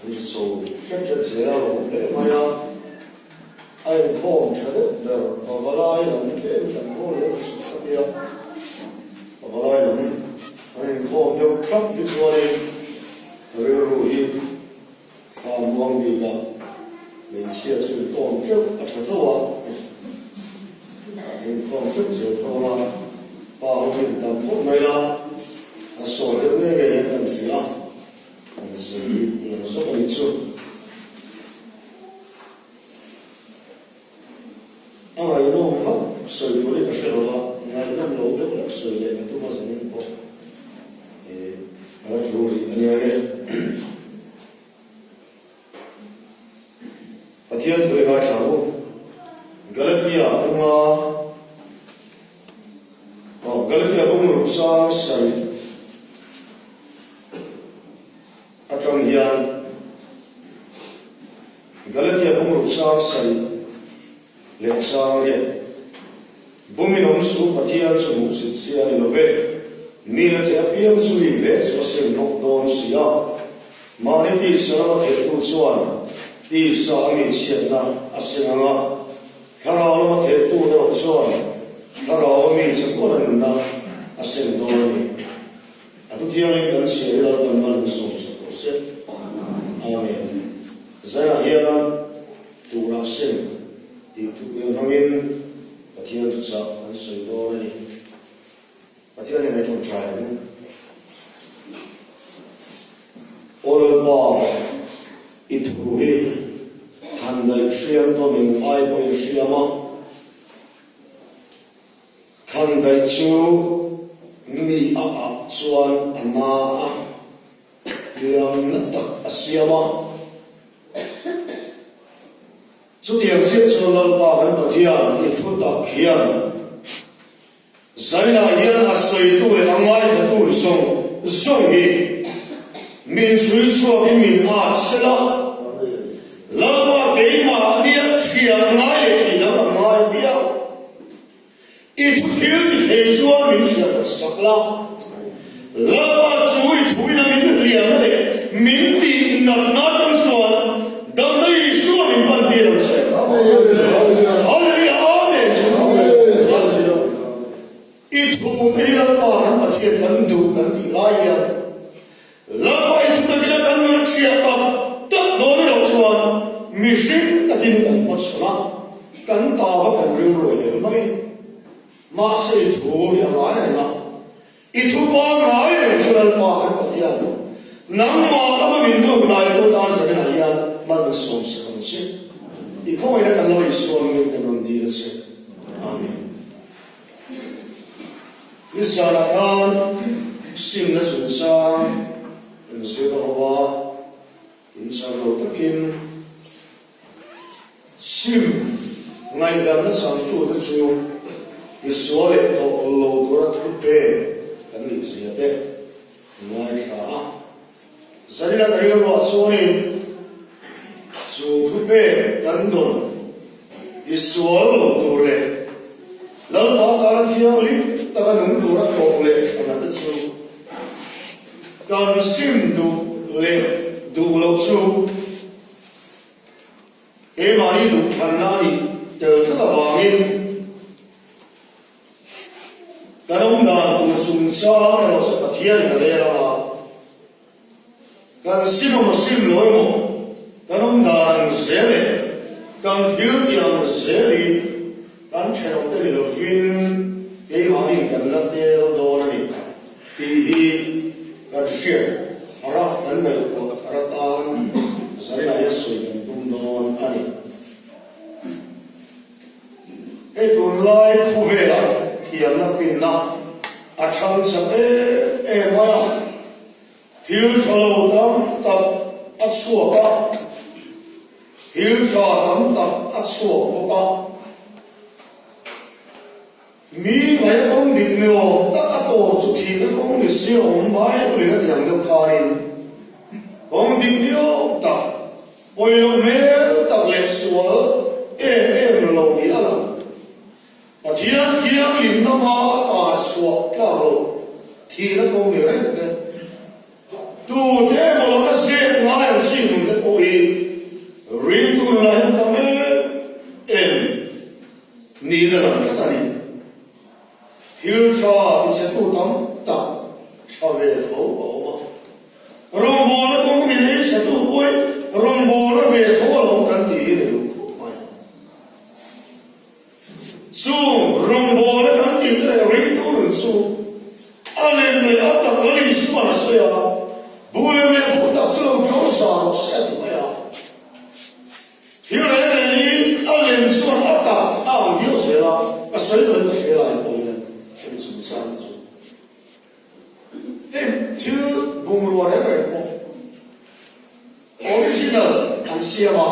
你手甚至只要龙背嘛呀，哎，空着的，我来人给等我了是这样，我来人，哎，空就穿一说的，这个如意，往里个，每次是空着出头啊，空着出头啊，把我们当空没了，手的那个也能需要。所以有时候你做，一路好，水多的个时候啊，一路路的个水的都不是很多，注意那个，把天推开场务，格勒比亚公啊，格勒比亚公路上水。trong hiền Galatia bung ruk sang sai le sang le bumi nom su pathian su mu sit sia lo ve ni na te apiam su li ve so sem nok don sia ma ni ti sa ma te tu chuan ti sa mi chen na asinga thara lo te tu do chuan thara mi chen ko na na asen do ni atu tiang kan sia la kan man su Amen. Zara hian tu ra sem ti tu yang hangin pathian tu sa an sei do ni pathian ni chung trai ol ba I Thupui han dai siam to min ai po siama kan dai chu mi a chuan ana yang natak asyama chu yang se chulal pa han pathian I thu ta khian zaina hian asoi tu le angai ta tu song hi min sui chuak in min a sela lawa ke ma nia thiam ngai le ki na ngai bia I thu thil ni he chuan min thia sakla lawa chui thui na min riam na le min ti na tam suan dam nei suan min ban ti lo se hallelujah amen hallelujah I thu ni la pa han pathian kan du kan ti lai ya lawa I thu na kan na chia ta ta do ni lo suan mi sin ta din kan mo sula kan ta ba kan ri ro le mai ma se thu ya lai na I thu pa ngai le suan pa kan pathian nang ma ama min du nai ko ta sa na ya ma da so se kan se I ko ina kan lo I so min kan ron di se amen Isala kan sim na sun sa in se da wa in sa lo takin sim ngai da na sang tu da chu I so le to lo do ra thu pe kan ni se ya de ngai ka Sarina kariyo wa soni su thupe kandon isuol dure lal ba karan thiang li ta nung dura kokle amat su kan sim du le du lo su e mani du khanani te ta wangin kanong da tu sum sa lo sa pathian le la kan sim loi mo kanong dan zele kan thil piang zeli kan chero te lo fin e ma ning kan la te do na ni ti hi kan share ara kan nei ko ara tan zari la yesu kan tum don ani e tun lai khuvela thiam na fin na a chang sa e ma Hil chalo tam tak at suaka Hil cha tam tak at suaka Mi ngay kong dik nyo tak ato chu thi na kong nisyo bai uli na yang được karin kong dik nyo tak oi lo me tak le sual lo ni ala Pathian lim na ma ta suak ka lo thi na kong ni re tu te mo ka se ngai si nu te oi rin tu la hin ta me em ni da la ka ta ni hil sa se tu tam ta cha ve tho bo rong bo na kong mi ni se tu oi rong bo na ve tho lo kan ti ni lu mai su rong bo na kan ti de rin tu lu su ale me ata li su na so ya bule me bu ta su lo jo sa se tu mai ya hil le ni ale su na ata a yo se la a se lo ka se la ko ya se su sa su til bung ruwa re ko original an siama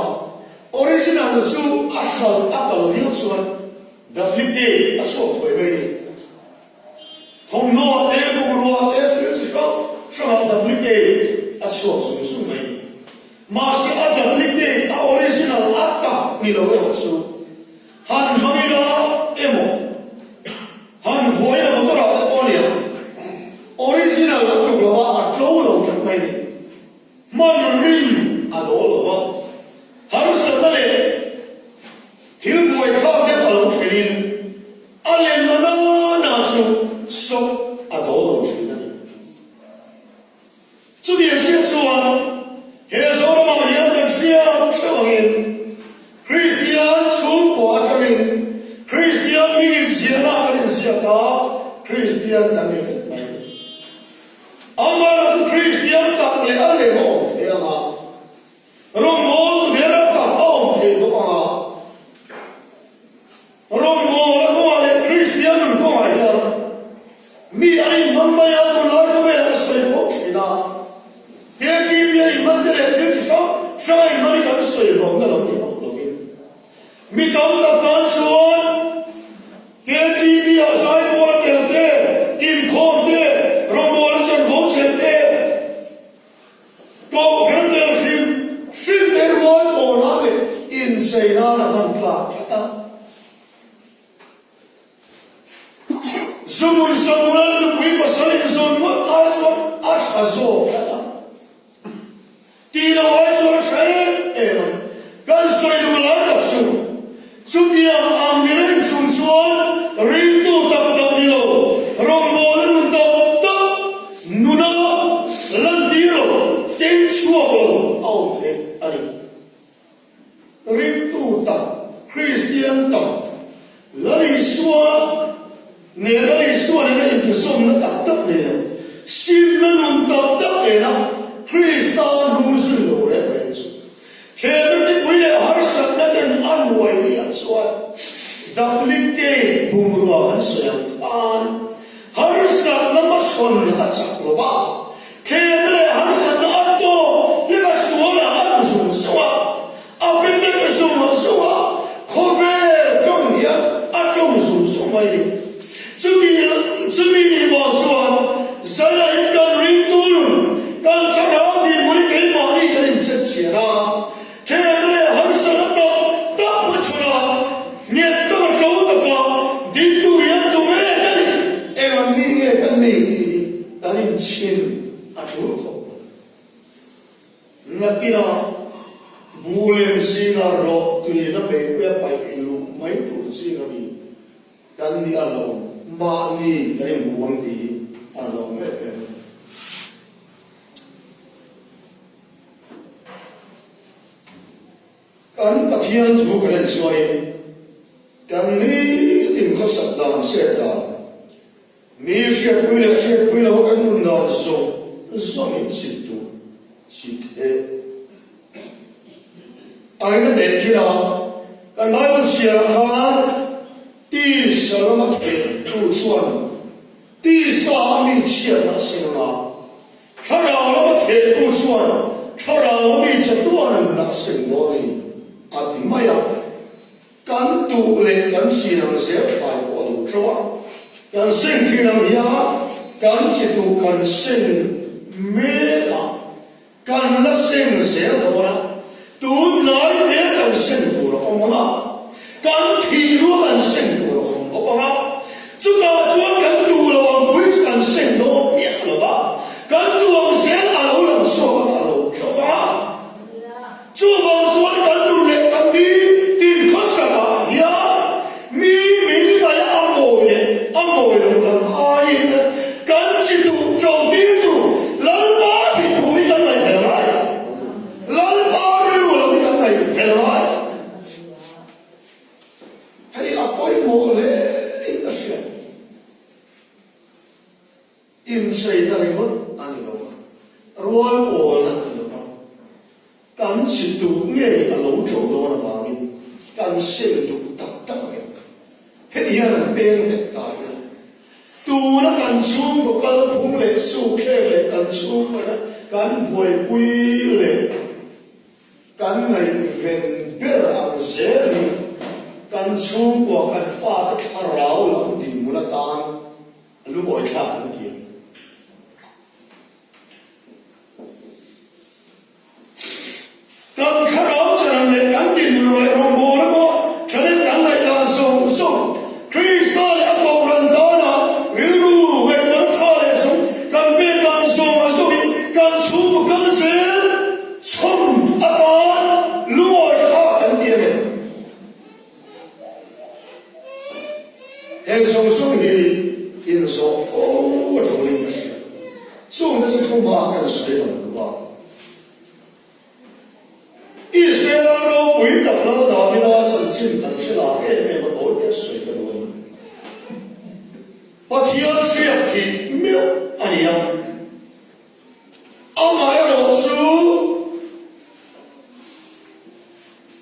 original su asal akal yu suan duplicate aso thoi mai ni thong no te bung ruwa te til chi ko shwa duplicate aso su mai ni ma si a duplicate a original atta ni lo we su han hamila emo han voya mo ra ta onia original la tu lo a tlo lo ka mai ni man rin a do lo wa har sa na le thil buai kha de a lo khelin a le na na su so a do lo chi na ni chu ye che chuan he zo ma ya de sia chu hin Christian chu ko a thain Christian mi sia na a sia ta Christian ta mi mai Amar Christian tak le ale mo te ama rombo dera ta om te mo ama rombo mo ale Christian mo ya mi ai mamma ya ko la ko me sai mo china ye ji mi ai mande le te so sai mari ka sai mo na lo ni lo ni mi kam ta kan suan ye ji mi a sai mo la te im khom te rombo go grande him sin der wol onale in seina na man kla kata zumun samuran du wi pasal zon mo azo azo kata ti na wai zo chai kan soi du la ta su su dia am miren chun chuan ring tu tak tak ni lo rom mo nun tak nuna lan di lo ten chua lo au te ari ring tu ta Christian ta lai sua ne lai sua ne in som na tak tak ne sim na nun tak tak ne na Christian nu su lo re re chu ke ne pui le har sat na den an wai ni a sua duplicate bumruwa han soyang an har sat na ma son a chak lo ba ke ne har sat na to le ga suwa a su suwa a pe te ke suwa suwa ko ve tong ya a tong su su mai chu mi ni bo suwa sa la in kan ring tu kan cha ra di muri ke ma ni ke in se che ra ke ne har sat to ta pu chura ni to to ta ba di tu ya tu me ka ni e wa ni ke kan ni ta ni chin a chu ko na pina bulem sina ro tu ni na be pe pai ilu mai tu si na bi kan ni alo ma ni ka ni muang ti alo me pe kan pathian thu kan suai kan ni tin ko sat dan se da mi she pui le kan nun da so mi sit tu sit e ai na de kira kan Bible share kha ti salama ke tu suan ti sa mi chia na sin ma khara lo ke tu suan khara mi che tu an na sin do ni ati maya kan tu le kan si na se phai ko lu chwa kan seng chi na ya kan chi tu kan seng me la kan la seng se lo na tu nai ne kan seng tu lo ko ma kan thi lu kan seng tu lo ko ma chu ta chuan kan tu lo bui kan seng do ya lo ba kan tu ang se a lo rawn all na ka kan si tu nge alo chou do na wangin kan seng tu tak tak nge he yan peng ne ta ya tu na kan chung ko kal phung le su khe le kan chung na kan boi pui le kan ngai ven ber ang zeli kan chung ko kan fa ka rao lam ding mu na tan lu boi tha kan ki kan kharao chan le kan din roi rong bo na ko chan kan lai la song song Kristo le ko ran da na wiru we kan tha le song kan be kan song a so kan chu ko kan se chom a ta lu oi tha kan ti ne hen song song hi in so o wo zhou ling de shi song de是通话跟水冷的吧以色列人为等了大卫的曾经等是哪个没有多点水的路，把天水去没有安样，阿玛要老鼠，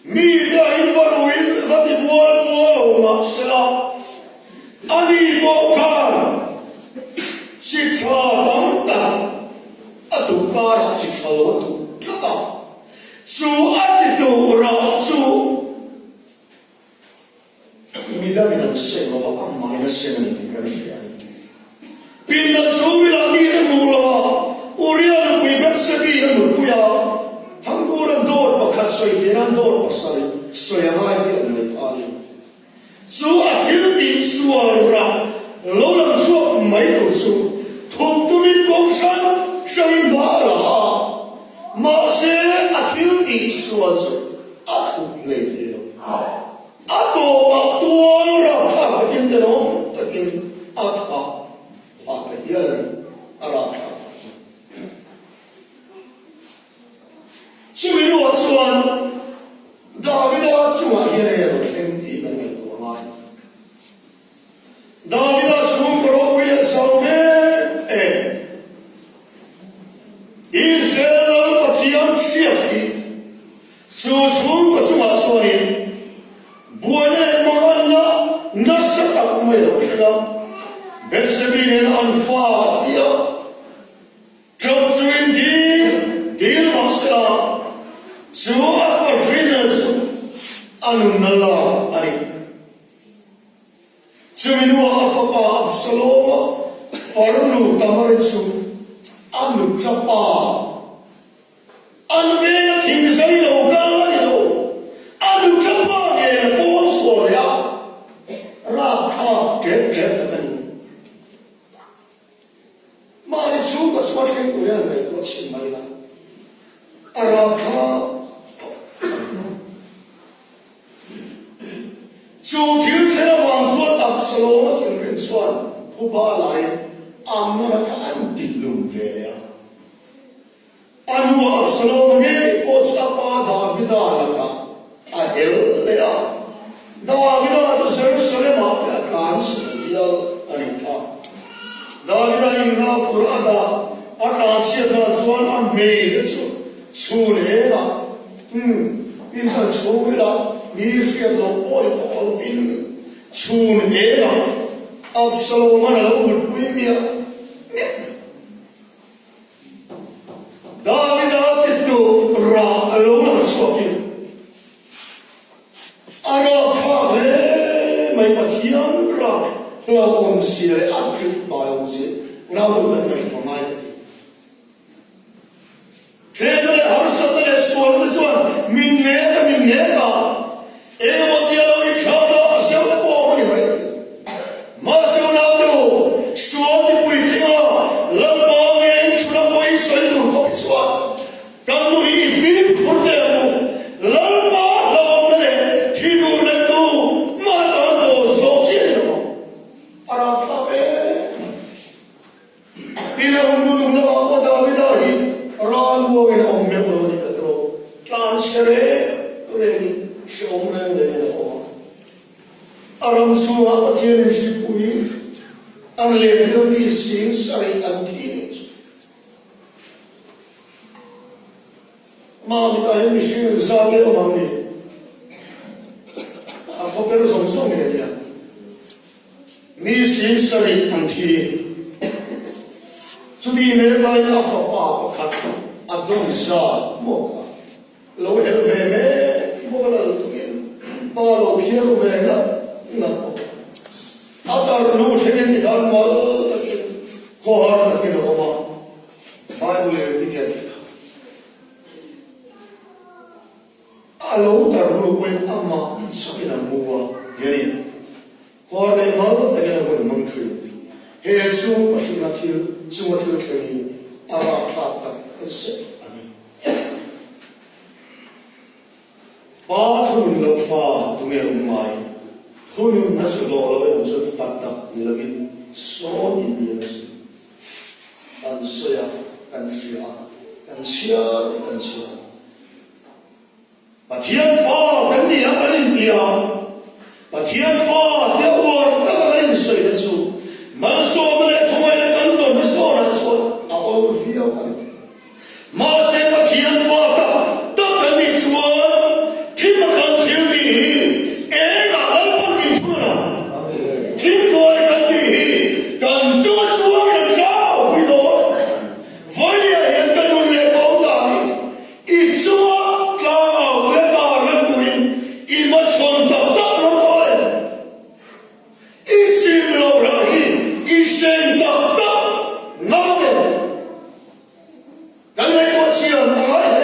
米的一发录音，他的波嘛是啦，阿里波看是查当当，阿杜卡拉是查罗杜卡达。su ati tu ra su mi da min se lo ba amma ina se ni kan shi ai pin la su mi la mi de mu la uriya lu bi ber se bi de mu ya thang ko ran dor ba khat soi de ran dor ba sai soi ya mai de ni ali su ati di su ra lo la su mai lo su thum tu min kong san sai ba la mà sẽ thiếu đi xua rồi thu lấy được đồ mà tua ra khác cái gì đó tất nhiên thọ hoặc là gì ra khác chỉ vì nó xuân David đã chua hiện nay là khen đi bên này của ngài David đã xuống cái đó bây giờ sao mẹ Israel yang siap di susun kesuma suami buatnya mengenna nasatak mereka kita bersebini anfat dia jauhin di masalah suat perfinan anu nala ani seminua apa Absalom farnu tamarisu anu capa anh về thì xây đầu ca điều anh chấp bao nhiêu bố sổ ya ra thọ chết của mình mà đi xuống có số tiền của người này có xin mấy là ra thọ chủ thiếu thế hoàng suốt tập solo nó thành viên xuân thu ba lại nó là cái anh định lùng về ya anu Absalom nge postapa David alaka ahel lea David to Jerusalem a trans dia anika David inga purada a transia da chuan a me chu chule la in ta chula mi ria lo ol in chun era Absalom na lo mi mi David atitu ra alona soki ara phale mai pathian ra la on sire atri ba on si na lo na mai mai kele har sabale swar de chuan min ne ka e mo dia lo I khada asel po mani mai ma se na do swar de pui ka la ba ngen sura poi soi do ko chuan kan mu hi philip khurde mo la ba la le thi du le do ma ta do so chi le mo ara pha pe ila nu nu la ba da vi da hi ra lu ina om me ko ni ka tro kan shere to le ni shom re le ho aram su a pathian shi pui an le ro ni sing sari an thi ni Mamit ay mission sabi o Mamit. Ako pero song niya. Mission sarit ang ti. Tudi me ba na ako pa kat adon sa mo. Lo me mo la tugin. Pa lo piero venga na po. Atar no thegen ni dal mal kohhran na ko ma. Bible ni Alo taruh kuin amma sakina mua yani korne mal tagana hun mangtri he su pakinatil sumatil kani ara khata se ani ba thun lofa tunge umai thun nasu dolawe unsu fatta nilagin so indians kan soya kan sia Patian fa kan dia kan dia Patian fa dia war tak kan soi dah su maso mele thomai le kan to maso na so apol via kan mas se patian fa ta kan ni suan thim kan thil di e la al pa ni thuna thim ko kan di kan chu kan ja wi do voi ya yan kan le pau da ni I chu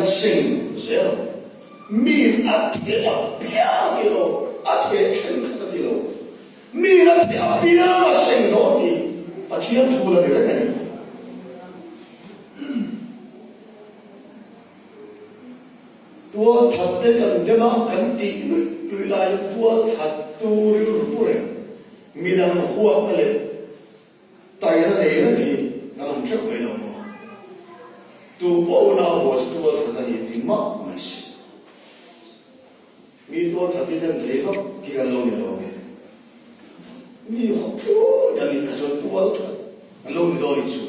seng zel min at he a pia hero attention ka dilo mi na ti apia seng do ni pathian thula ni ra ni tua thatte kan dema kan ti lui lai tua that tu ri ru re mi dam huwa pale tai ra ni nam chok mai no tu po na was tua that ni ti ma mai si mi tua that ni den thei va ki kan lo ni do ge mi ho chu dan ni ka so tua that lo ni do ni chu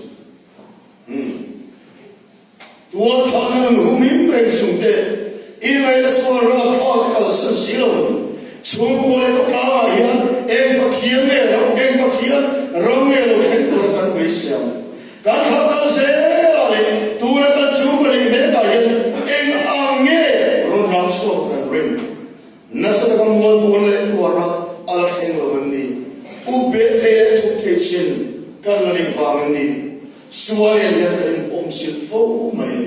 tua that na hu mi prem sung te in my soul rock fall sun silo chung ko le ka hian em pathian ne ro em pathian rong ne lo khen ko kan we siam kan kha ka se ale tu le ka chu ba le me ka hian em ang nge ro ram so kan rin na sa ka mo ko le ko ra ala khen lo ni u be te thu te chin kan la ni fa ni suwa le ya kan om sil fo mai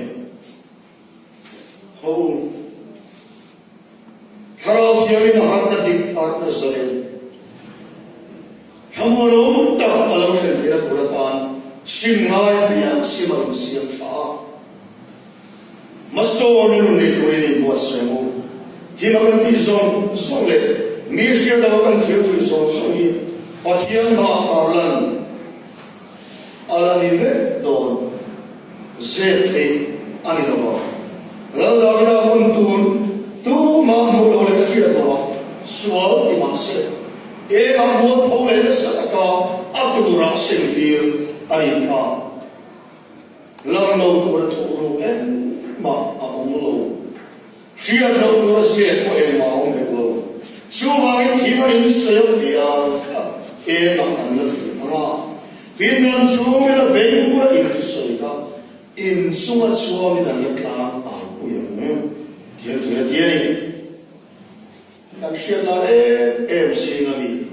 ho Harap yang ini harta di harta sering. Hamulam tak alam sendiri kuratan. Singai biang simam siam sah. Masuk ni kuri buat semu. Timakan di zon le. Misya dalam tiap di zon ni. Patian mak arlan. Alam ini don. Zete ani dawa. Lalu kita pun turun. Tu mahu oleh dia bawa sual di masa. Mahu oleh sedekah Abdul Rasim dir ayika. Lalu tu berturu mak amulu. Dia lalu bersiap mau melu. Suami tiba ini siap biarkan. Mak anlas mana. Bina suami la bengkula itu sedekah. In suat suami dan yaklah aku yang dia ni kan siapa MC ngali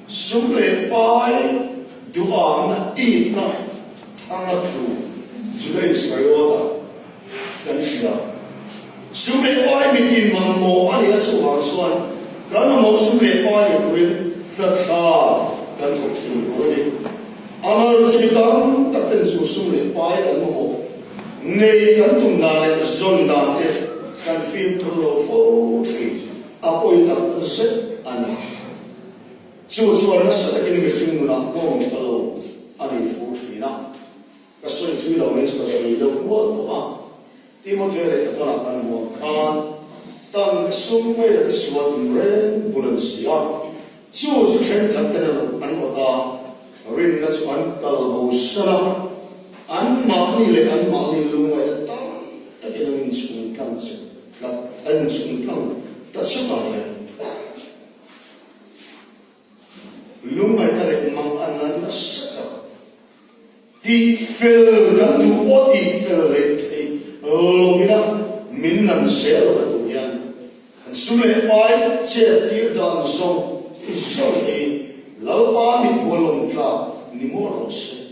sumle pai dua na ina tangan tu juga Israel kan siapa sumle pai bikin mampu ani asu harsuan kan mau sumle pai kuil taksa kan tu kuil amal sedang tak tentu sumle pai kan mau nei kan tu nale zonda te kan film perlu fotri apa yang tak set anak suara nasa ini mesti mula ngomong kalau ani fotri na kasih tu lawan itu kasih itu buat apa Timothy kata nak kan buat kan dan semua itu suatu ren bulan siap suatu cerita tentang anggota ren nasuan kalau sana an mani le an mani lumai tak tapi dengan sungguh kan an sungguh tak suka ya lumai tak menganan nasa di fel kan tu di fel le lo kita minnan sel tu yang sulle pai che ti dan so ni lau pa mi bolong ka ni moros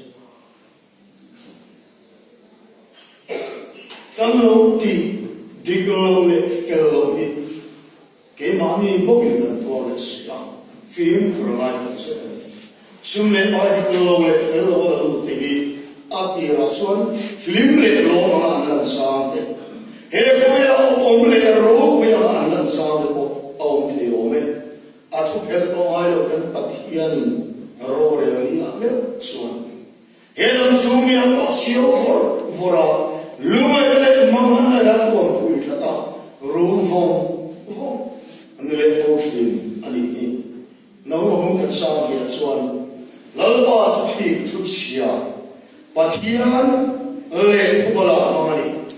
kalau di diglo le fellow ni ke mani bogin dan toles ya film Crusade sumle pai diglo le fellow lu tegi ati rason lim le lo ma an sa te he ko ya om le ro ko ya an sa te ko om te o me atu pel ko ai lo kan patian ro re ali a me suan he dan sumi a ko sio fora lumai ele mamana ya ko pui kata room vom anele fortune ali ni no mo kan sa ki suan lalpa thi tu sia patian le pubala mangani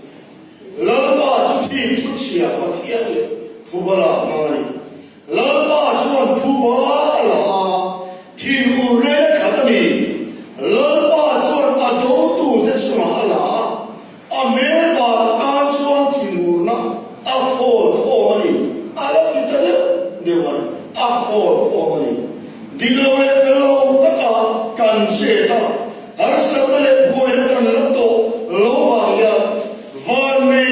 lalpa thi tu sia patian le pubala mangani lalpa suan pubala thi ure khatami lalpa suan ado tu de suala ameba kan suan timurna akhol omani ala kitale dewan akhol omani diglo le felo taka kan seta har sabale boy kan lato lo ya van me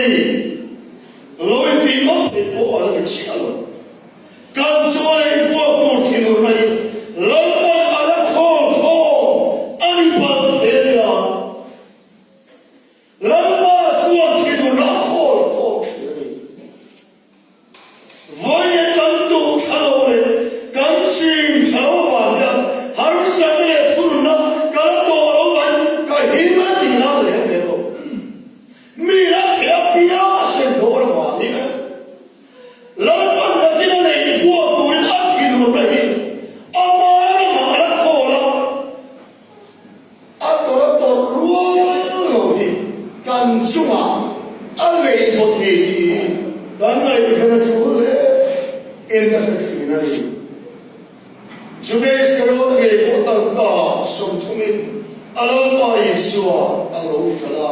lo ti op ko ala chialo I can do in the tree. Today's the road gave what God some to me. Alone by Yeshua, alone Shala.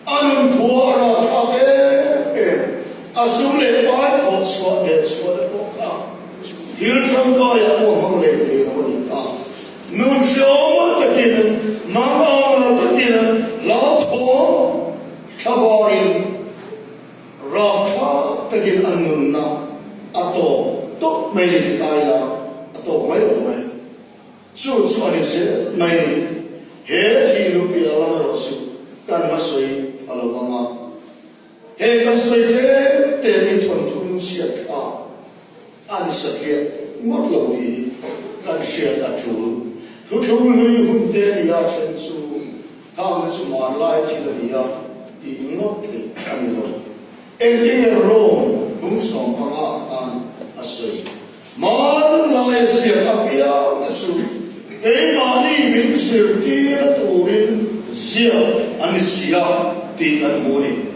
Alone Tuara Kade. Assume by thoughts what is what the book. Here from Goya, one lady, Nun show the dinner, Mama the dinner, Lord Hall, Kabarin, Raka, the dinner, Nunna, Ato, Dok May, Ila, Ato, my own way. So, what is it? My name. Here he looked at Alamarosu, Ganmasui, Alabama. Here, Gasway, David, Tontunusia, and Sakia, Morlodi, and share that jewel. Who told me who did the action to how much more light to the did not take any low. And they are wrong, whom some and a soul. Man lies here up here, the soul. A money will serve dear to win, Zia and Sia, tea and morning.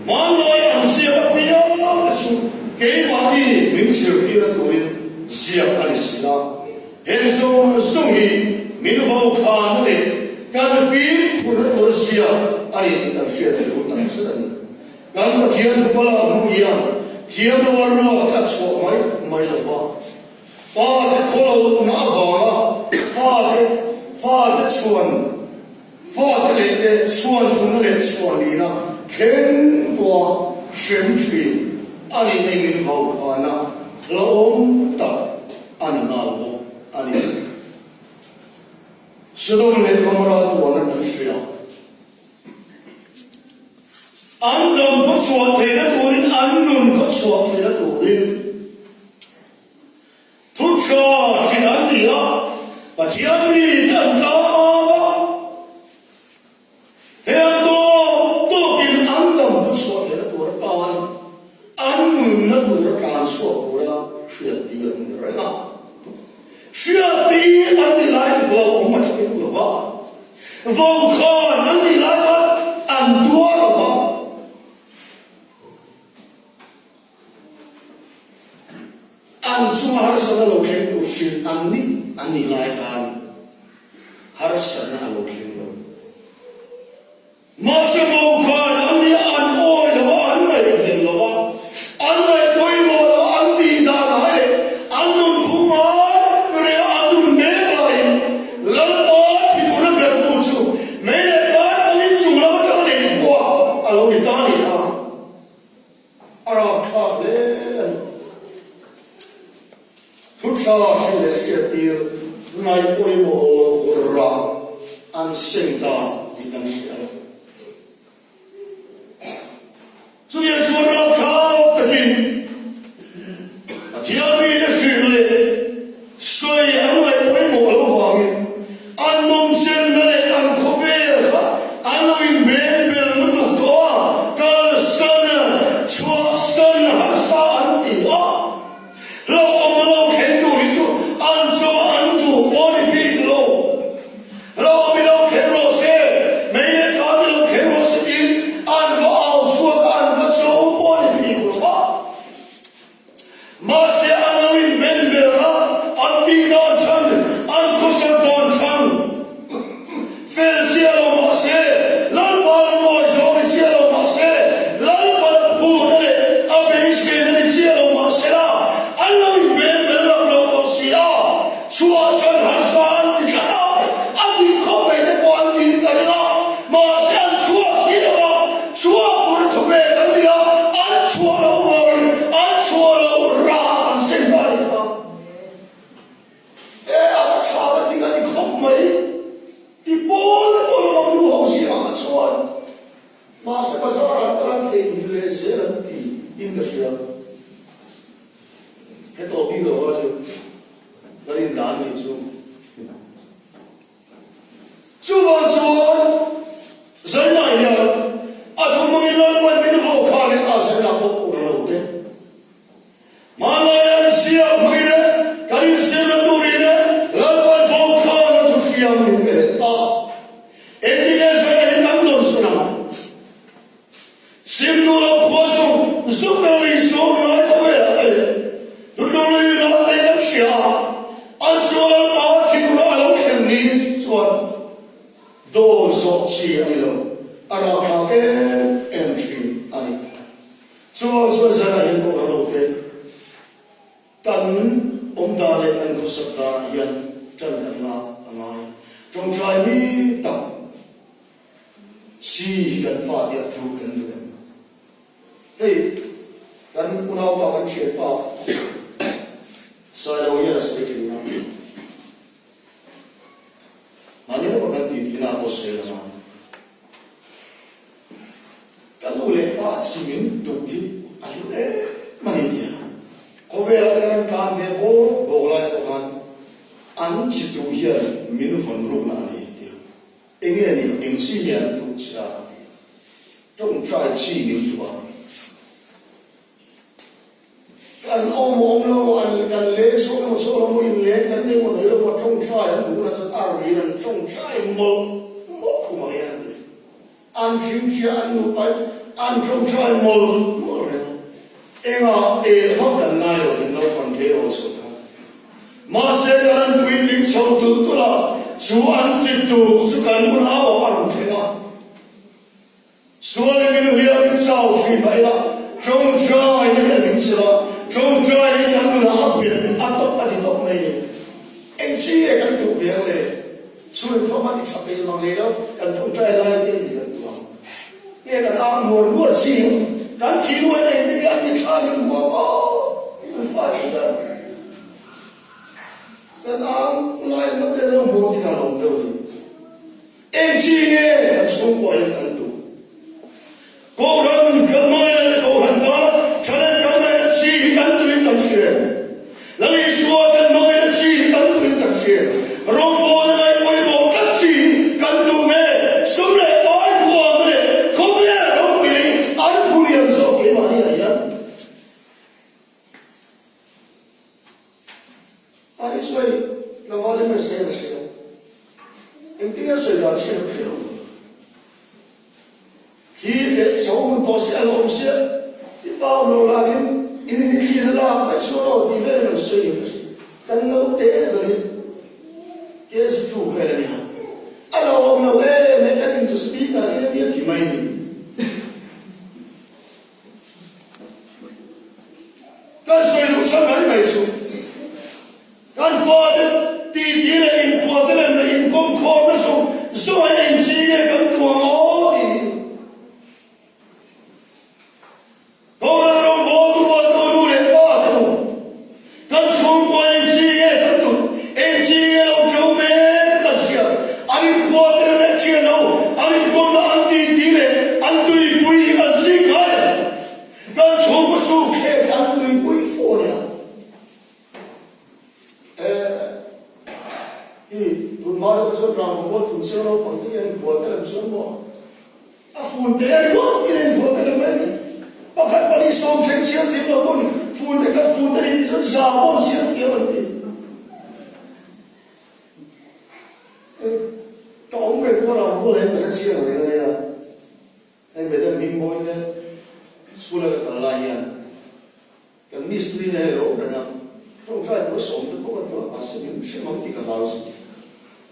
Man lies here up here, the soul. A money will serve dear to win, Zia and Sia. And so, Sungi, Nilaithawhtanni, Galatia, Crusade, I didn't share the truth. Galatia, Mamit, Tiamarno, that's what my love. Father, call Nava, Father, Swan, Father, let Swan to let Swanina, Ken Boa, Shemtree, I didn't Nilaithawhtanni, Laom, Ananabo. Sodom le Gomorrah one and Israel. Andam Kutswa Tena Turin, Annun Kutswa Tena Turin. Tutsha Shinandia, but Yami Danta. Heado Tokin Andam Kutswa Tena Turan, Annun Naturakan Swapura, Shia in the Rena. Shia and the light blow on my people. Von Khan and the light and Duaraba. And so Harsan allocated to Shin and the light and Harsan allocated. Master von Khan and the oil of unrated lava. Unrated oil of anti Dana, unknown Puma. My oil rawn and seng become shell. So yes, we're not called the king. But here be the shilly, so young like oil and Monsen and Covera, and we made the door, God the Son, Chua Son, Hasa, and the Lo can do it, and so unto body people. Lo below Keros here, may it not below Keros in, and also and so body people. Master Aloin Benbera, and the non Châng, and Kusan Don Châng. Phil Cielo Masse, Lalbal Boys over Cielo Masse, Lalbal Pune, Abation and Cielo Massera, Aloin Benbera, Locosia, Suasan Hassan, the Kana, and the Comet one in the Masse and Suasia, Suapur to Begalia, and Swallow, and Swallow Ra, and Seng. I tried to get the company. The ball of the house and so on. Master Bazar Veng in the shell. It all be the water, but in Dani too. So, Zana here, at home in one minute of calling us and up over the Malaya, Sia, Mira, can you say the Dorina? Love and Volcan to Shiam. Evidence in London, Simula Poison, Zuberly, so sabda hian chân na angai trong trai mi tập si kan fa dia tu kan du hey kan unau pa kan che pa sai lo ya se ke na mani lo kan ti na ko se la ma kan lu le pa si min tu bi ayu mani dia ko ve la kan kan ve bo lai ko kan an chi tu hian min von ru na ni dia enge ni eng si hian tu cha trong trai chi min tu ba kan om lo an kan le so lo in le kan ne mo le mo trong trai an du na sa ar ri nan trong trai mo khu ma yan an chim chi an nu pa an trong trai mo re enga ho kan na yo kan no kon de o so ma se kan twin ling so tu la chu an ti tu chu kan mun ha o an the ma so le min ri an sao shi mai la trong trai ne min si la trong trai ne kan nu la bin a to pa ti to mai en chi e kan tu ve le chu le tho ma ti chap pe mang le lo kan trong trai lai ke ni kan tu ye kan a mo lu si kan ti lu ne ni an ni kha ni mo o fa ni da kan a lai ma de lo mo ki na lo de en chi ne kan chung ko ye kan tu Kohhran kan mai le Kohhran ta chale kan mai le si kan tu in kan she la li suo kan mai le si kan tu in kan she rong bo le mai poi bo kan si kan tu me sum le ai ko me ko ye ro pi an bu ye so ke ma ni la ya ani soi la ma le me se la she en dia se la she ke khi để số mình có sẽ làm sẽ thì bao lâu là in khi là phải số đó thì về là sử dụng cần lâu thế rồi cái sự chủ về là gì anh ông nào ấy mấy cái thing to speak là cái biết thì mày cái sự lúc sáng ngày mày xuống cái phật thì đi là in phật là in công khó nó xuống rồi in gì cái tuồng Kohhran rong bo tu bo tu du le pa tu kan sum ko en chi ye kan tu en chi ye lo chou me kan sia ani kho te ne chi no ani ko na an ti le an tu i pui kan si kai kan sum ko su khe an tu i pui fo ya tu ma lo so ra mo tu se lo pang ti en ko te le so mo a fun te yo en ko te le me Bakit pa ni som keng siya timo pun funde ka funde ni so zabon siya tiyo ni. Tong me ko ra ko le me siya ni na ya. Ai me da min mo ne sula ka la ya. Kan mistri ne ro da na. Tong sai ko som ko ko a se min shi mang ti ka la si.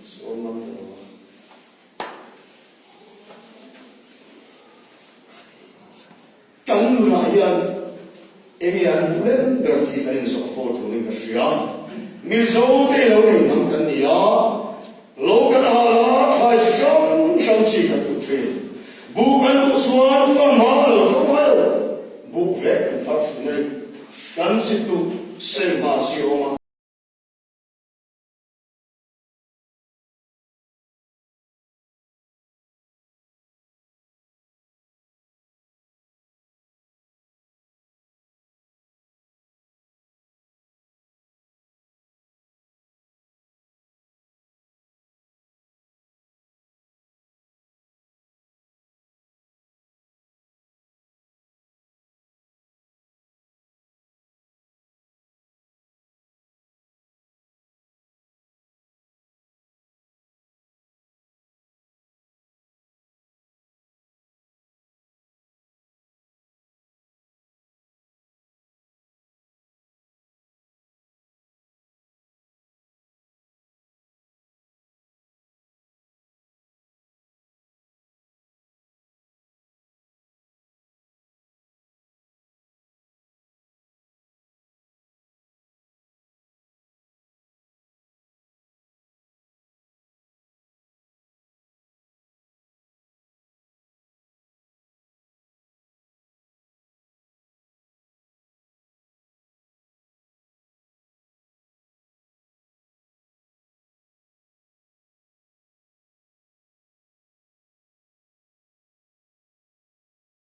So mang ta. Kan lu na hian emi an len der thi kan so fo chu ling ka sia mi zo te lo ning nam kan ni ya lo kan ha la khai sham si ka tu che bu kan tu suan fa ma lo cho ma lo bu ve kan fa chu nei kan si tu se ma si o ma